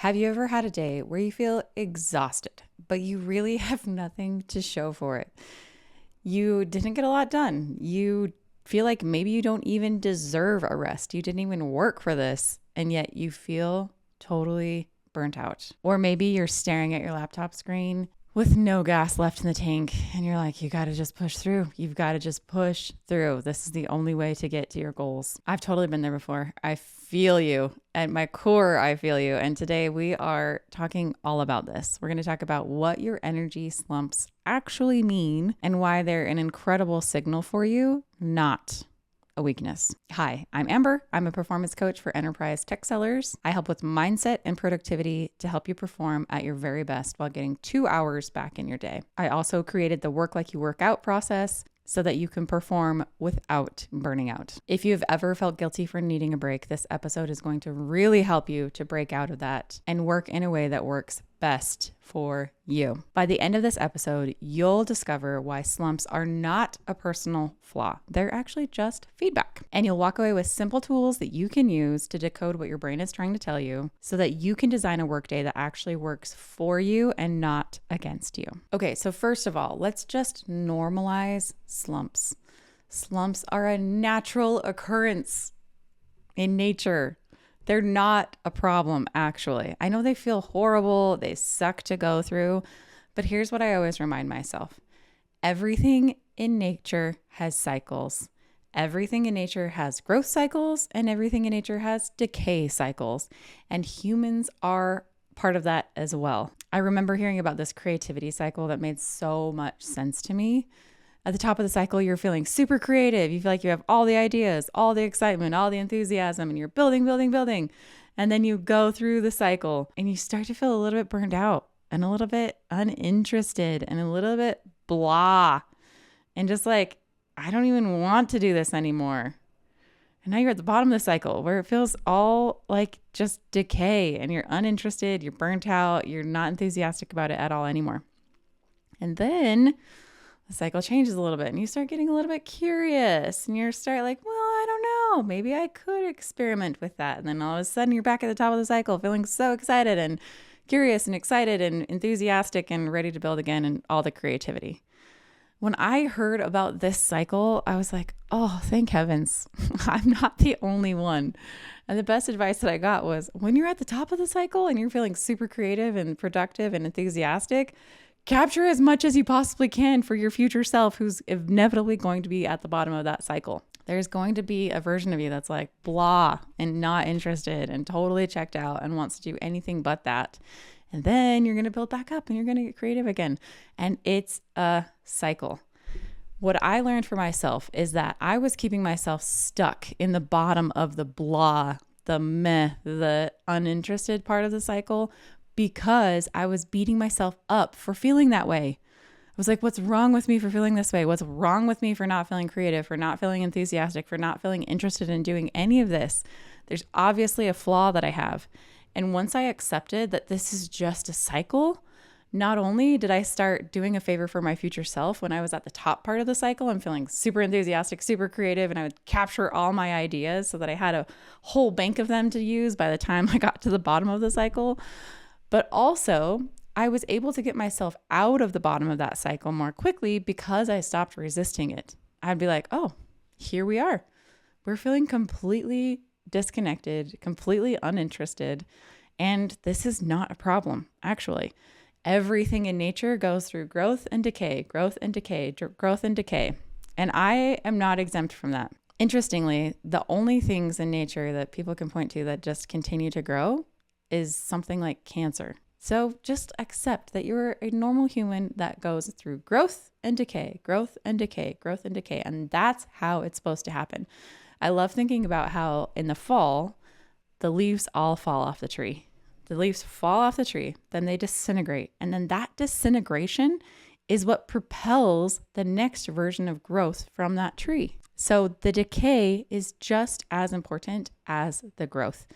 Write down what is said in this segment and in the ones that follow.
Have you ever had a day where you feel exhausted, but you really have nothing to show for it? You didn't get a lot done. You feel like maybe you don't even deserve a rest. You didn't even work for this, and yet you feel totally burnt out. Or maybe you're staring at your laptop screen with no gas left in the tank, and you're like, you got to just push through. You've got to just push through. This is the only way to get to your goals. I've totally been there before. I feel you. At my core, I feel you. And today we are talking all about this. We're going to talk about what your energy slumps actually mean and why they're an incredible signal for you, not a weakness. Hi, I'm Amber. I'm a performance coach for enterprise tech sellers. I help with mindset and productivity to help you perform at your very best while getting 2 hours back in your day. I also created the work like you work out process so that you can perform without burning out. If you've ever felt guilty for needing a break, this episode is going to really help you to break out of that and work in a way that works best for you. By the end of this episode, you'll discover why slumps are not a personal flaw. They're actually just feedback. And you'll walk away with simple tools that you can use to decode what your brain is trying to tell you so that you can design a workday that actually works for you and not against you. Okay, so first of all, let's just normalize slumps. Slumps are a natural occurrence in nature. They're not a problem, actually. I know they feel horrible, they suck to go through, but here's what I always remind myself. Everything in nature has cycles. Everything in nature has growth cycles, and everything in nature has decay cycles. And humans are part of that as well. I remember hearing about this creativity cycle that made so much sense to me. At the top of the cycle, you're feeling super creative. You feel like you have all the ideas, all the excitement, all the enthusiasm, and you're building. And then you go through the cycle and you start to feel a little bit burned out and a little bit uninterested and a little bit blah. And just like, I don't even want to do this anymore. And now you're at the bottom of the cycle where it feels all like just decay and you're uninterested, you're burnt out, you're not enthusiastic about it at all anymore. And then the cycle changes a little bit and you start getting a little bit curious and you start like, well, I don't know, maybe I could experiment with that. And then all of a sudden you're back at the top of the cycle feeling so excited and curious and excited and enthusiastic and ready to build again and all the creativity. When I heard about this cycle, I was like, oh, thank heavens. I'm not the only one. And the best advice that I got was when you're at the top of the cycle and you're feeling super creative and productive and enthusiastic, capture as much as you possibly can for your future self who's inevitably going to be at the bottom of that cycle. There's going to be a version of you that's like blah and not interested and totally checked out and wants to do anything but that. And then you're going to build back up and you're going to get creative again. And it's a cycle. What I learned for myself is that I was keeping myself stuck in the bottom of the blah, the meh, the uninterested part of the cycle because I was beating myself up for feeling that way. I was like, what's wrong with me for feeling this way? What's wrong with me for not feeling creative, for not feeling enthusiastic, for not feeling interested in doing any of this? There's obviously a flaw that I have. And once I accepted that this is just a cycle, not only did I start doing a favor for my future self when I was at the top part of the cycle, I'm feeling super enthusiastic, super creative, and I would capture all my ideas so that I had a whole bank of them to use by the time I got to the bottom of the cycle. But also, I was able to get myself out of the bottom of that cycle more quickly because I stopped resisting it. I'd be like, oh, here we are. We're feeling completely disconnected, completely uninterested, and this is not a problem, actually. Everything in nature goes through growth and decay, growth and decay, growth and decay, and I am not exempt from that. Interestingly, the only things in nature that people can point to that just continue to grow is something like cancer. So just accept that you're a normal human that goes through growth and decay, growth and decay, growth and decay, and that's how it's supposed to happen. I love thinking about how in the fall, the leaves all fall off the tree. The leaves fall off the tree, then they disintegrate. And then that disintegration is what propels the next version of growth from that tree. So the decay is just as important as the growth.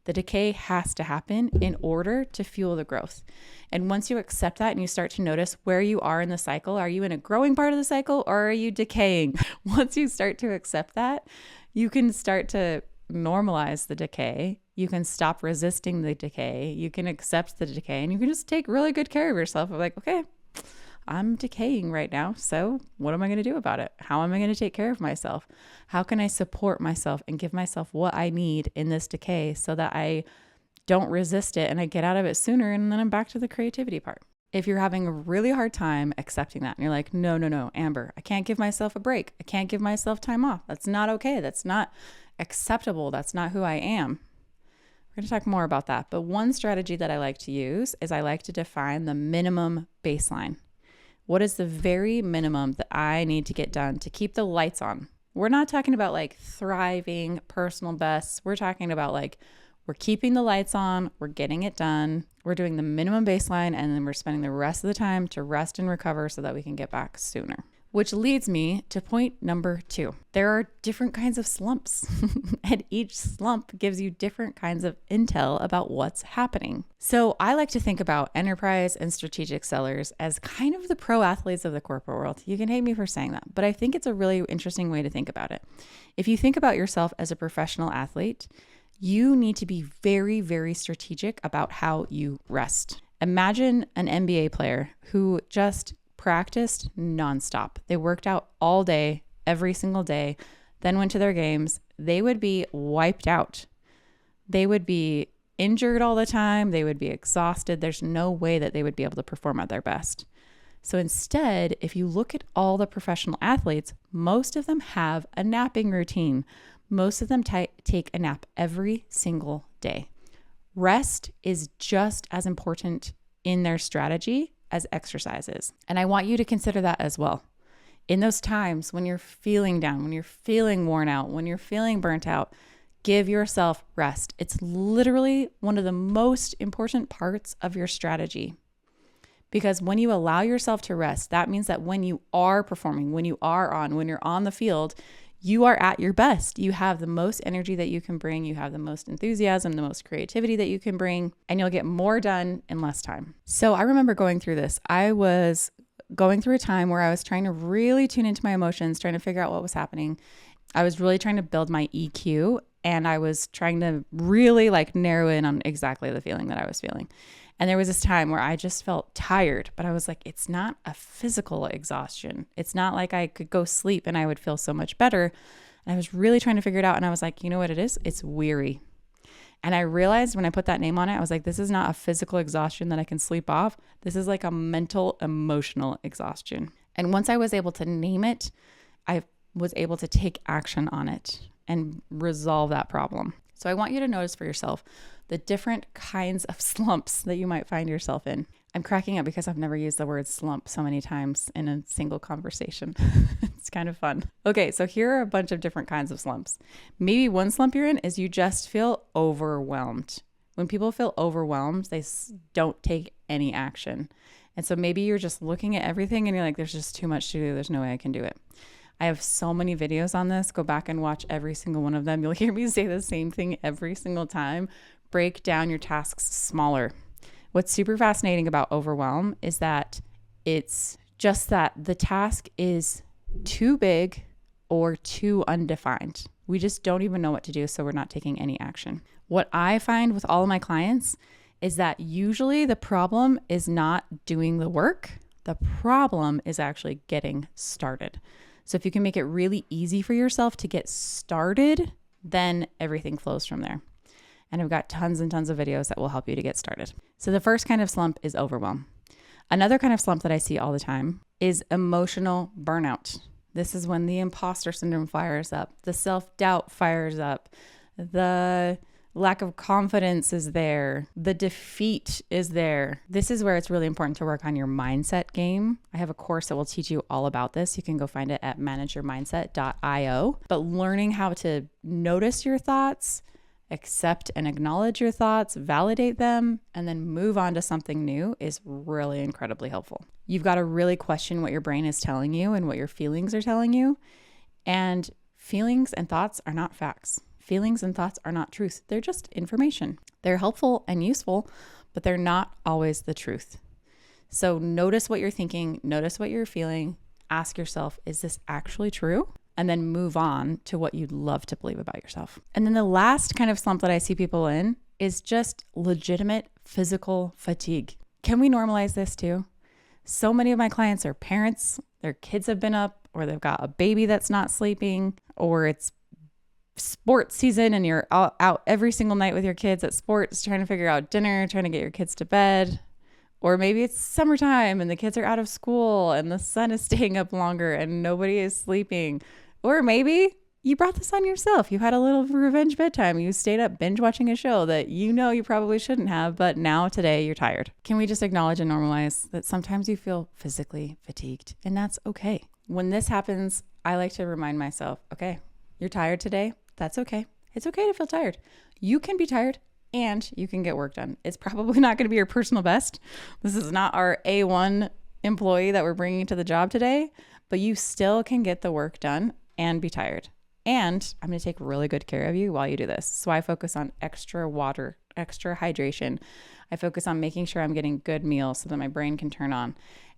The decay has to happen in order to fuel the growth. And once you accept that and you start to notice where you are in the cycle, are you in a growing part of the cycle or are you decaying? Once you start to accept that, you can start to normalize the decay You can stop resisting the decay. You can accept the decay, and you can just take really good care of yourself. Of like, okay, I'm decaying right now. So what am I going to do about it? How am I going to take care of myself? How can I support myself and give myself what I need in this decay so that I don't resist it and I get out of it sooner, and then I'm back to the creativity part. If you're having a really hard time accepting that and you're like, no, Amber, I can't give myself a break. I can't give myself time off. That's not okay. That's not acceptable. That's not who I am. We're going to talk more about that. But one strategy that I like to use is I like to define the minimum baseline. What is the very minimum that I need to get done to keep the lights on? We're not talking about like thriving personal bests. We're talking about like, we're keeping the lights on, we're getting it done, we're doing the minimum baseline, and then we're spending the rest of the time to rest and recover so that we can get back sooner. Which leads me to point number 2. There are different kinds of slumps, and each slump gives you different kinds of intel about what's happening. So I like to think about enterprise and strategic sellers as kind of the pro athletes of the corporate world. You can hate me for saying that, but I think it's a really interesting way to think about it. If you think about yourself as a professional athlete, you need to be very, very strategic about how you rest. Imagine an NBA player who just practiced nonstop. They worked out all day, every single day, then went to their games. They would be wiped out. They would be injured all the time. They would be exhausted. There's no way that they would be able to perform at their best. So instead, if you look at all the professional athletes, most of them have a napping routine. Most of them take a nap every single day. Rest is just as important in their strategy as exercise is. And I want you to consider that as well. In those times when you're feeling down, when you're feeling worn out, when you're feeling burnt out, give yourself rest. It's literally one of the most important parts of your strategy. Because when you allow yourself to rest, that means that when you are performing, when you're on the field, you are at your best. You have the most energy that you can bring. You have the most enthusiasm, the most creativity that you can bring, and you'll get more done in less time. So I remember going through this. I was going through a time where I was trying to really tune into my emotions, trying to figure out what was happening. I was really trying to build my EQ, and I was trying to really narrow in on exactly the feeling that I was feeling. And there was this time where I just felt tired, but I was like, it's not a physical exhaustion. It's not like I could go sleep and I would feel so much better. And I was really trying to figure it out. And I was like, you know what it is? It's weary. And I realized when I put that name on it, I was like, this is not a physical exhaustion that I can sleep off. This is like a mental, emotional exhaustion. And once I was able to name it, I was able to take action on it and resolve that problem. So I want you to notice for yourself the different kinds of slumps that you might find yourself in. I'm cracking up because I've never used the word slump so many times in a single conversation. It's kind of fun. Okay, so here are a bunch of different kinds of slumps. Maybe one slump you're in is you just feel overwhelmed. When people feel overwhelmed, they don't take any action. And so maybe you're just looking at everything and you're like, there's just too much to do. There's no way I can do it. I have so many videos on this. Go back and watch every single one of them. You'll hear me say the same thing every single time. Break down your tasks smaller. What's super fascinating about overwhelm is that it's just that the task is too big or too undefined. We just don't even know what to do, so we're not taking any action. What I find with all of my clients is that usually the problem is not doing the work. The problem is actually getting started. So if you can make it really easy for yourself to get started, then everything flows from there. And I've got tons and tons of videos that will help you to get started. So the first kind of slump is overwhelm. Another kind of slump that I see all the time is emotional burnout. This is when the imposter syndrome fires up, the self-doubt fires up, the lack of confidence is there, the defeat is there. This is where it's really important to work on your mindset game. I have a course that will teach you all about this. You can go find it at manageyourmindset.io. But learning how to notice your thoughts, accept and acknowledge your thoughts, validate them, and then move on to something new is really incredibly helpful. You've got to really question what your brain is telling you and what your feelings are telling you. And feelings and thoughts are not facts. Feelings and thoughts are not truth. They're just information. They're helpful and useful, but they're not always the truth. So notice what you're thinking, notice what you're feeling, ask yourself, is this actually true? and then move on to what you'd love to believe about yourself. And then the last kind of slump that I see people in is just legitimate physical fatigue. Can we normalize this too? So many of my clients are parents, their kids have been up, or they've got a baby that's not sleeping, or it's sports season and you're out every single night with your kids at sports, trying to figure out dinner, trying to get your kids to bed. Or maybe it's summertime and the kids are out of school and the sun is staying up longer and nobody is sleeping. Or maybe you brought this on yourself. You had a little revenge bedtime. You stayed up binge watching a show that you know you probably shouldn't have, but now today you're tired. Can we just acknowledge and normalize that sometimes you feel physically fatigued, and that's okay. When this happens, I like to remind myself, okay, you're tired today. That's okay. It's okay to feel tired. You can be tired and you can get work done. It's probably not going to be your personal best. This is not our A1 employee that we're bringing to the job today, but you still can get the work done and be tired. And I'm going to take really good care of you while you do this. So I focus on extra water, extra hydration. I focus on making sure I'm getting good meals so that my brain can turn on.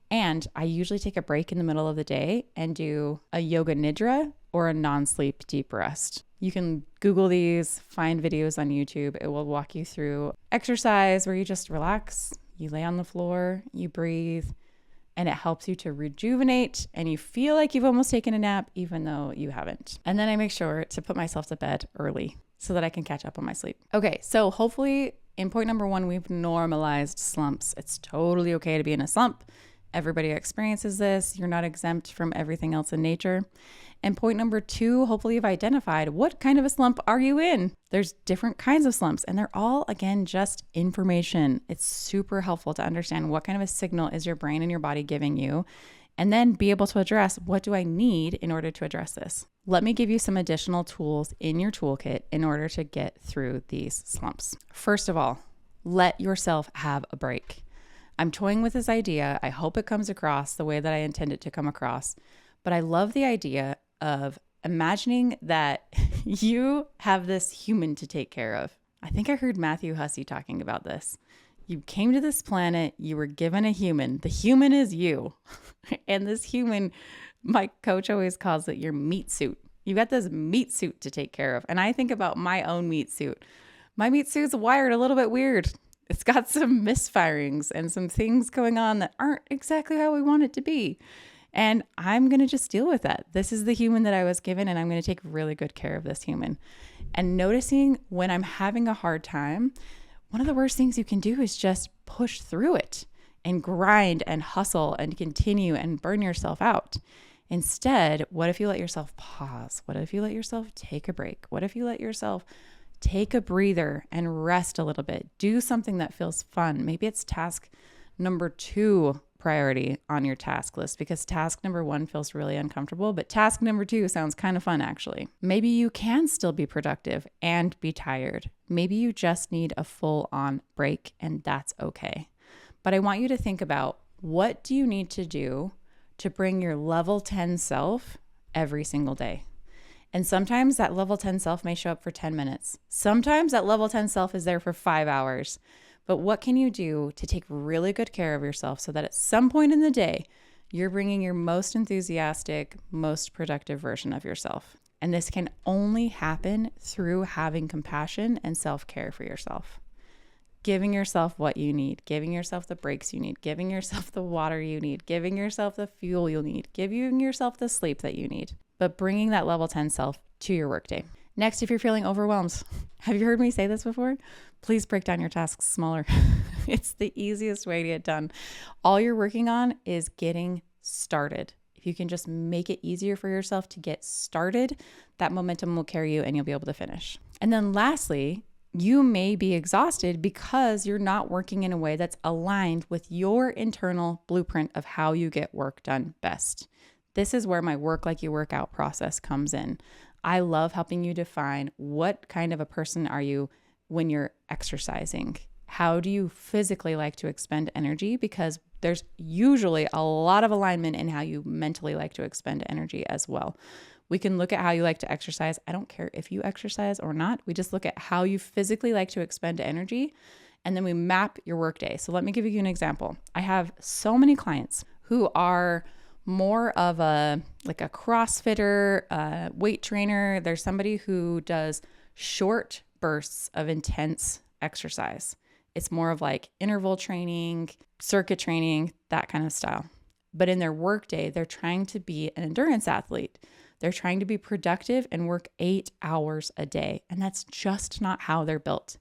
And I usually take a break in the middle of the day and do a yoga nidra or a non-sleep deep rest. You can Google these, find videos on YouTube. It will walk you through exercise where you just relax, you lay on the floor, you breathe, and it helps you to rejuvenate and you feel like you've almost taken a nap even though you haven't. And then I make sure to put myself to bed early so that I can catch up on my sleep. Okay, so hopefully in point number 1, we've normalized slumps. It's totally okay to be in a slump. Everybody experiences this. You're not exempt from everything else in nature. And point number 2, hopefully you've identified what kind of a slump are you in? There's different kinds of slumps and they're all, again, just information. It's super helpful to understand what kind of a signal is your brain and your body giving you, and then be able to address what do I need in order to address this. Let me give you some additional tools in your toolkit in order to get through these slumps. First of all, let yourself have a break. I'm toying with this idea. I hope it comes across the way that I intend it to come across. But I love the idea of imagining that you have this human to take care of. I think I heard Matthew Hussey talking about this. You came to this planet, you were given a human. The human is you. And this human, my coach always calls it your meat suit. You got this meat suit to take care of. And I think about my own meat suit. My meat suit's wired a little bit weird. It's got some misfirings and some things going on that aren't exactly how we want it to be. And I'm going to just deal with that. This is the human that I was given, and I'm going to take really good care of this human. And noticing when I'm having a hard time, one of the worst things you can do is just push through it and grind and hustle and continue and burn yourself out. Instead, what if you let yourself pause? What if you let yourself take a break? What if you let yourself take a breather and rest a little bit? Do something that feels fun. Maybe it's task number 2 priority on your task list, because task number 1 feels really uncomfortable, but task number 2 sounds kind of fun actually. Maybe you can still be productive and be tired. Maybe you just need a full-on break, and that's okay. But I want you to think about, what do you need to do to bring your level 10 self every single day? And sometimes that level 10 self may show up for 10 minutes. Sometimes that level 10 self is there for 5 hours. But what can you do to take really good care of yourself so that at some point in the day, you're bringing your most enthusiastic, most productive version of yourself? And this can only happen through having compassion and self-care for yourself. Giving yourself what you need, giving yourself the breaks you need, giving yourself the water you need, giving yourself the fuel you'll need, giving yourself the sleep that you need, but bringing that level 10 self to your workday. Next, if you're feeling overwhelmed, have you heard me say this before? Please break down your tasks smaller. It's the easiest way to get done. All you're working on is getting started. If you can just make it easier for yourself to get started, that momentum will carry you and you'll be able to finish. And then lastly, you may be exhausted because you're not working in a way that's aligned with your internal blueprint of how you get work done best. This is where my work like you work out process comes in. I love helping you define what kind of a person are you when you're exercising. How do you physically like to expend energy? Because there's usually a lot of alignment in how you mentally like to expend energy as well. We can look at how you like to exercise. I don't care if you exercise or not. We just look at how you physically like to expend energy, and then we map your workday. So let me give you an example. I have so many clients who are more of a CrossFitter, weight trainer. There's somebody who does short bursts of intense exercise. It's more of like interval training, circuit training, that kind of style. But in their workday, they're trying to be an endurance athlete. They're trying to be productive and work 8 hours a day. And that's just not how they're built.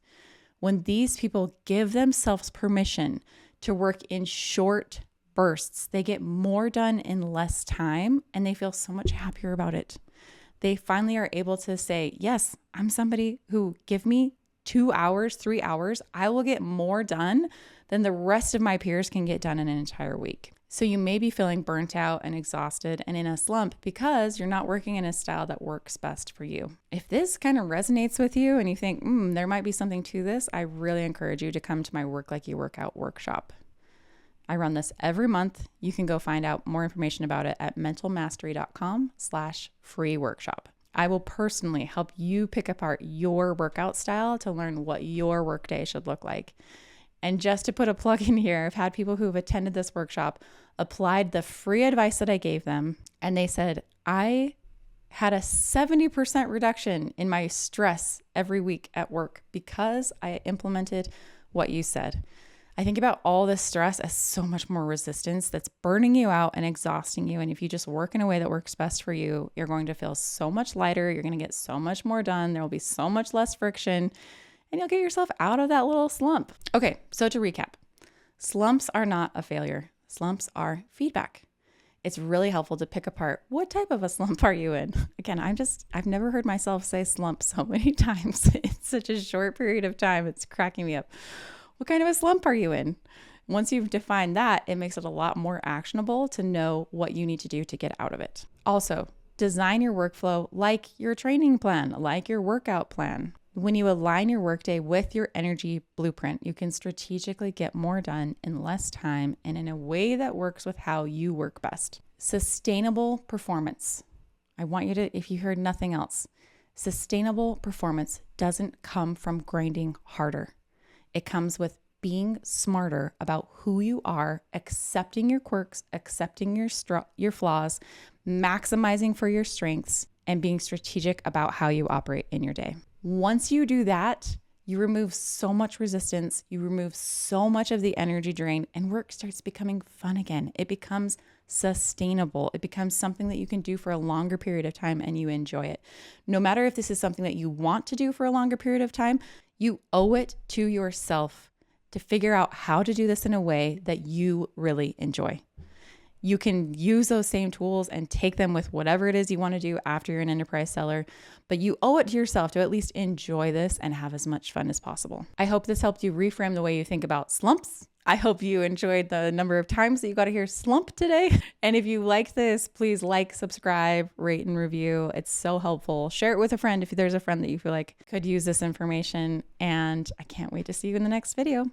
When these people give themselves permission to work in short bursts, they get more done in less time and they feel so much happier about it. They finally are able to say, yes, I'm somebody who give me 2 hours, 3 hours, I will get more done than the rest of my peers can get done in an entire week. So you may be feeling burnt out and exhausted and in a slump because you're not working in a style that works best for you. If this kind of resonates with you and you think, there might be something to this, I really encourage you to come to my Work Like You Work Out workshop. I run this every month. You can go find out more information about it at mentalmastery.com/free workshop. I will personally help you pick apart your workout style to learn what your workday should look like. And just to put a plug in here, I've had people who have attended this workshop, applied the free advice that I gave them, and they said, I had a 70% reduction in my stress every week at work because I implemented what you said. I think about all this stress as so much more resistance that's burning you out and exhausting you. And if you just work in a way that works best for you, you're going to feel so much lighter. You're going to get so much more done. There will be so much less friction and you'll get yourself out of that little slump. Okay, so to recap, slumps are not a failure. Slumps are feedback. It's really helpful to pick apart what type of a slump are you in. Again, I've never heard myself say slump so many times in such a short period of time. It's cracking me up. What kind of a slump are you in? Once you've defined that, it makes it a lot more actionable to know what you need to do to get out of it. Also, design your workflow like your training plan, like your workout plan. When you align your workday with your energy blueprint, you can strategically get more done in less time and in a way that works with how you work best. Sustainable performance. I want you to, if you heard nothing else, sustainable performance doesn't come from grinding harder. It comes with being smarter about who you are, accepting your quirks, accepting your flaws, maximizing for your strengths, and being strategic about how you operate in your day. Once you do that, you remove so much resistance, you remove so much of the energy drain, and work starts becoming fun again. It becomes sustainable. It becomes something that you can do for a longer period of time and you enjoy it. No matter if this is something that you want to do for a longer period of time, you owe it to yourself to figure out how to do this in a way that you really enjoy. You can use those same tools and take them with whatever it is you want to do after you're an enterprise seller, but you owe it to yourself to at least enjoy this and have as much fun as possible. I hope this helped you reframe the way you think about slumps. I hope you enjoyed the number of times that you got to hear slump today. And if you liked this, please like, subscribe, rate, and review. It's so helpful. Share it with a friend if there's a friend that you feel like could use this information. And I can't wait to see you in the next video.